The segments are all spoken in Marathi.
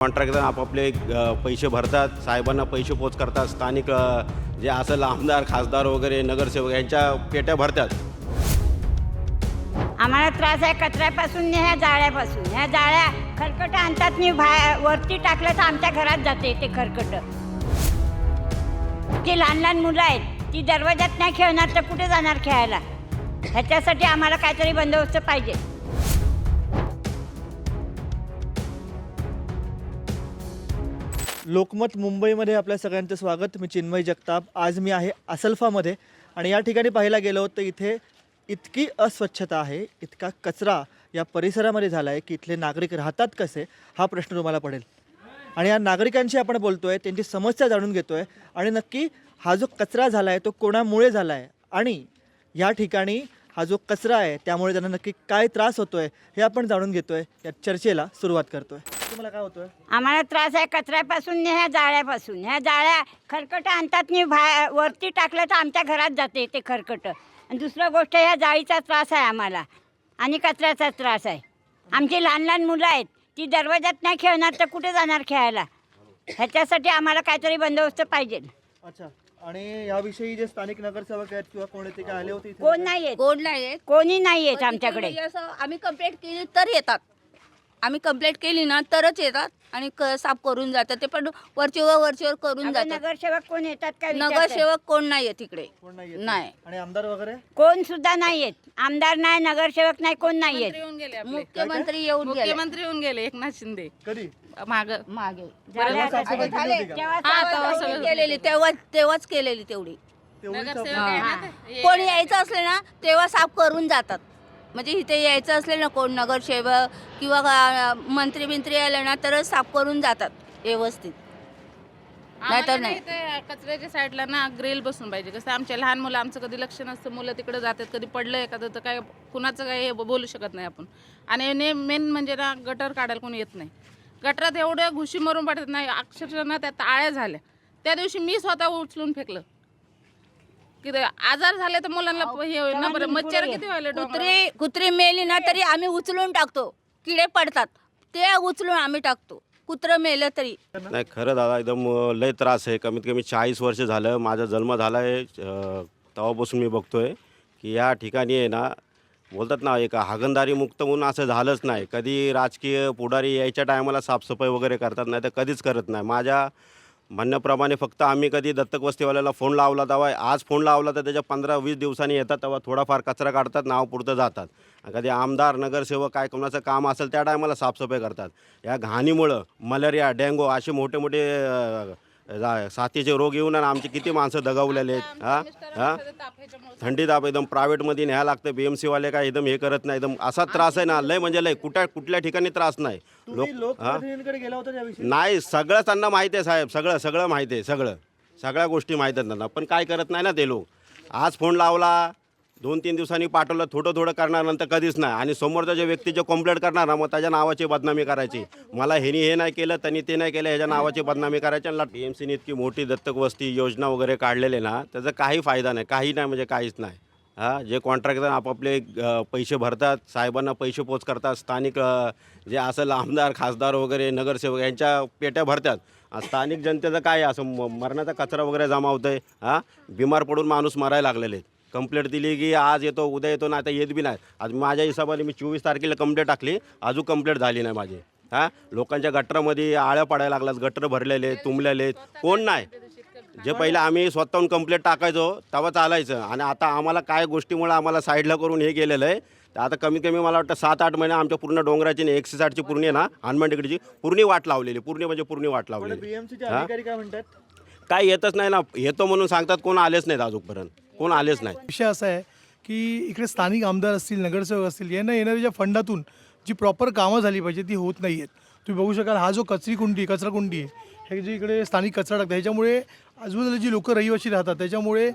कॉन्ट्रॅक्टर आपापले पैसे भरतात, साहेबांना पैसे पोच करतात, स्थानिक जे असेल आमदार खासदार वगैरे नगरसेवक यांच्या पेट्या भरतात. आम्हाला त्रास आहे कचऱ्यापासून ह्या जाळ्यापासून. ह्या जाळ्या खरकट आणतात, मी वरती टाकलं तर आमच्या घरात जाते ते खरकट. ती लहान लहान मुलं आहेत, ती दरवाजात नाही खेळणार तर कुठे जाणार खेळायला? ह्याच्यासाठी आम्हाला काहीतरी बंदोबस्त पाहिजे. लोकमत मुंबईमध्ये आपल्या सगळ्यांचं स्वागत. मी चिन्मय जगताप. आज मी आहे असल्फामध्ये आणि या ठिकाणी पाहायला गेलो तर इथे इतकी अस्वच्छता आहे, इतका कचरा या परिसरामध्ये झाला आहे की इथले नागरिक राहतात कसे हा प्रश्न तुम्हाला पडेल. आणि या नागरिकांशी आपण बोलतो आहे, त्यांची समस्या जाणून घेतो आहे आणि नक्की हा जो कचरा झाला आहे तो कोणामुळे झाला आहे आणि या ठिकाणी हा जो कचरा आहे त्यामुळे त्यांना नक्की काय त्रास होतो आहे हे आपण जाणून घेतो आहे. या चर्चेला सुरुवात करतो आहे. तुम्हाला काय होतं आहे? आम्हाला त्रास आहे कचऱ्यापासून ह्या जाळ्यापासून. ह्या जाळ्या खरकट आणतात, मी वरती टाकलं तर आमच्या घरात जाते ते खरकट. आणि दुसरं गोष्ट ह्या जाळीचा त्रास आहे आम्हाला आणि कचऱ्याचा त्रास आहे. आमची लहान लहान मुलं आहेत, ती दरवाजात नाही खेळणार तर कुठे जाणार खेळायला? ह्याच्यासाठी आम्हाला काहीतरी बंदोबस्त पाहिजे. अच्छा. आणि याविषयी जे स्थानिक नगरसेवक आहेत किंवा कोण ते काय आले होते इथे? कोण नाही येत, कोण नाही येत. कोणी नाही येत आमच्याकडे. असं आम्ही कंप्लेंट केली तर येतात. आम्ही कंप्लेंट केली ना तरच येतात आणि साफ करून जातात. ते पण वरचीवर करून अगं, जातात. नगरसेवक कोण येतात का? नगरसेवक कोण नाही येत तिकडे. कोण नाही येत? नाही. आणि आमदार वगैरे कोण सुद्धा नाही येत. आमदार नाही, नगरसेवक नाही, कोण नाही येत. मुख्यमंत्री येऊन गेले. मुख्यमंत्री येऊन गेले एकनाथ शिंदे कधी माग मागे तेव्हा साफसफाई केली होती का? तेव्हा केलेली तेव्हाच केलेली तेवढी. तेवढी नगरसेवक साफसफाई. आहे ना ते. कोणी यायचं असले ना तेव्हा साफ करून जातात. म्हणजे इथे यायचं असले ना कोण नगरसेवक किंवा मंत्री बिंत्री आले ना तरच साफ करून जातात व्यवस्थित. आम्हाला नाही. इथे कचऱ्याच्या साईडला ना ग्रिल बसून पाहिजे. कसं आमच्या लहान मुलं, आमचं कधी लक्ष नसतं, मुलं तिकडे जातात, कधी पडलं एखादं तर काय कुणाचं काय हे बोलू शकत नाही आपण. आणि मेन म्हणजे ना गटर काढायला कोणी येत नाही. गटरात एवढ्या घुशी मरून पडतात नाही, अक्षरशः ना त्या ताळ्या झाल्या. त्या दिवशी मी स्वतः उचलून फेकलं की आजार झाले तर मुलांना हे होईल ना. बरं मच्छर किती व्हायला डोंगरावर. कुत्री मेली ना तरी आम्ही उचलून टाकतो. किडे पडतात ते उचलून आम्ही टाकतो. कुत्रं मेलं तरी. नाही खरं दादा, एकदम लय त्रास आहे. कमीत कमी 40 वर्ष झालं माझा जन्म झाला आहे, तेव्हापासून मी बघतोय की या ठिकाणी आहे ना, बोलतात ना एक हागणदारी मुक्त म्हणून असं झालंच नाही. कधी राजकीय पुढारी यायच्या टायमाला साफसफाई वगैरे करतात, नाही तर कधीच करत नाही. माझ्या म्हणण्याप्रमाणे फक्त आम्ही कधी दत्तक वस्तीवाल्याला फोन लावला तेव्हा, आज फोन लावला तर त्याच्या 15-20 दिवसांनी येतात, तेव्हा थोडाफार कचरा काढतात, नाव पुरतं जातात. कधी आमदार नगरसेवक काय कोणाचं काम असेल त्या टायमाला साफसफाई करतात. या घाणीमुळं मलेरिया, डेंगू असे मोठे मोठे साथीचे रोग येऊन आणि आमची किती माणसं दगावलेले आहेत. हां थंडी ताप एकदम प्रायव्हेटमध्ये न्यायला लागतं. BMC-वाले काय एकदम हे करत नाही. एकदम असा त्रास आहे ना, लय म्हणजे लय. कुठल्या ठिकाणी त्रास नाही. तुम्ही लोकप्रतिनिधींकडे गेला होता याविषयी? नाही, सगळं त्यांना माहिती आहे साहेब, सगळं माहिती आहे. सगळ्या गोष्टी माहीत आहेत त्यांना, पण काय करत नाही ना ते लोक. आज फोन लावला, 2-3 दिवसांनी पाठवलं, थोडं करणार, नंतर कधीच नाही. आणि समोरच्या जे व्यक्ती जे कंप्लेंट करणार ना, मग त्याच्या नावाची बदनामी करायची. मला ह्यानी हे नाही केलं, त्यांनी ते नाही केलं, ह्याच्या नावाची बदनामी करायची. आणि BMCने इतकी मोठी दत्तक वस्ती योजना वगैरे काढलेले ना, त्याचा काही फायदा नाही, काही नाही म्हणजे काहीच नाही. जे कॉन्ट्रॅक्टर आपापले पैसे भरतात, साहेबांना पैसे पोच करतात, स्थानिक जे असेल आमदार खासदार वगैरे नगरसेवक यांच्या पेट्या भरतात. स्थानिक जनतेचं काय असं मरणाचा कचरा वगैरे जमा होतं आहे. बिमार पडून माणूस मरायला लागलेले आहेत. कंप्लेंट दिली की आज येतो, उद्या येतो, नाही तर येत बी नाही. आज माझ्या हिशोबाने मी 24 तारखेला कंप्लेंट टाकली, अजून कंप्लेंट झाली नाही माझी. लोकांच्या गटरामध्ये आळ्या पडायला लागल्यात, गटर भरलेले तुंबलेले आहेत, कोण नाही. जे पहिलं आम्ही स्वतःहून कंप्लेंट टाकायचो तेव्हा चालायचं, आणि आता आम्हाला काय गोष्टीमुळे आम्हाला साईडला करून हे केलेलं आहे. तर आता कमीत कमी मला वाटतं 7-8 महिने आमच्या पूर्ण डोंगराची 160ची पूर्ण आहे ना, हनुमान टेकडीची पूर्ण वाट लावलेली, पूर्ण वाट लावलेली. BMCचे अधिकारी काय म्हणतात? काय येतच नाही ना, येतो म्हणून सांगतात, कोण आलेच नाहीत अजूनपर्यंत, कोण आलेच नाही. विषय असा आहे की इकडे स्थानिक आमदार असतील, नगरसेवक असतील, यांना येणाऱ्या फंडातून जी प्रॉपर कामं झाली पाहिजे ती होत नाही आहेत. तुम्ही बघू शकाल, हा जो कचरा कुंडी आहे, हे जे इकडे स्थानिक कचरा टाकतात, ह्याच्यामुळे आजूबाजूला जी लोकं रहिवाशी राहतात त्याच्यामुळे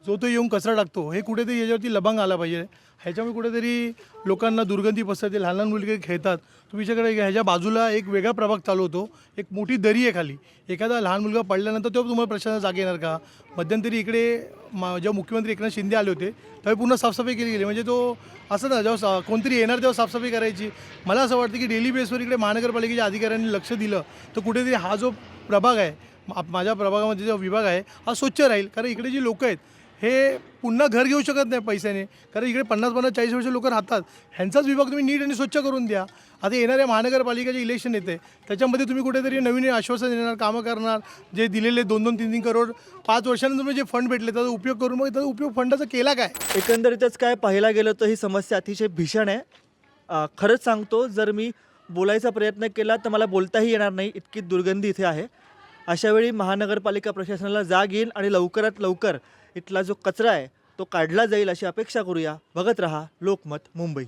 जो तो येऊन कचरा टाकतो, हे कुठेतरी याच्यावरती लबांग आला पाहिजे. ह्याच्यामुळे कुठेतरी लोकांना दुर्गंधी पसरते. लहान लहान मुलगे खेळतात. तुम्ही विचाराकडे ह्याच्या बाजूला एक वेगळा प्रभाग चालू होतो, एक मोठी दरी आहे खाली. एखादा लहान मुलगा पडल्यानंतर तो तुम्हाला प्रशासनाला जाग येणार का? मध्यंतरी इकडे जेव्हा मुख्यमंत्री एकनाथ शिंदे आले होते तेव्हा पूर्ण साफसफाई केली गेली. म्हणजे तो असं ना, जेव्हा कोणतरी येणार तेव्हा साफसफाई करायची. मला असं वाटतं की डेली बेसवर इकडे महानगरपालिकेच्या अधिकाऱ्यांनी लक्ष दिलं तर कुठेतरी हा जो प्रभाग आहे, माझ्या प्रभागामध्ये जो विभाग आहे, हा स्वच्छ राहील. कारण इकडे जी लोकं आहेत हे पुन्हा घर घेऊ शकत नाही पैशाने, कारण इकडे 50-40 वर्ष लोकं राहतात. ह्यांचाच विभाग तुम्ही नीट आणि स्वच्छ करून द्या. आता येणाऱ्या महानगरपालिकेचे इलेक्शन येते, त्याच्यामध्ये तुम्ही कुठेतरी नवीन आश्वासन देणार, कामं करणार. जे दिलेले 2-2, 3-3 करोड 5 वर्षानंतर जे फंड भेटले त्याचा उपयोग करून मग त्याचा उपयोग फंडाचा केला काय? एकंदरीतच काय पाहायला गेलं तर ही समस्या अतिशय भीषण आहे. खरंच सांगतो, जर मी बोलायचा प्रयत्न केला तर मला बोलताही येणार नाही, इतकी दुर्गंधी इथे आहे. अशावेळी महानगरपालिका प्रशासनाला जाग येईल आणि लवकरात लवकर इथला जो कचरा आहे तो काढला जाईल अशी अपेक्षा करूया. बघत रहा लोकमत मुंबई.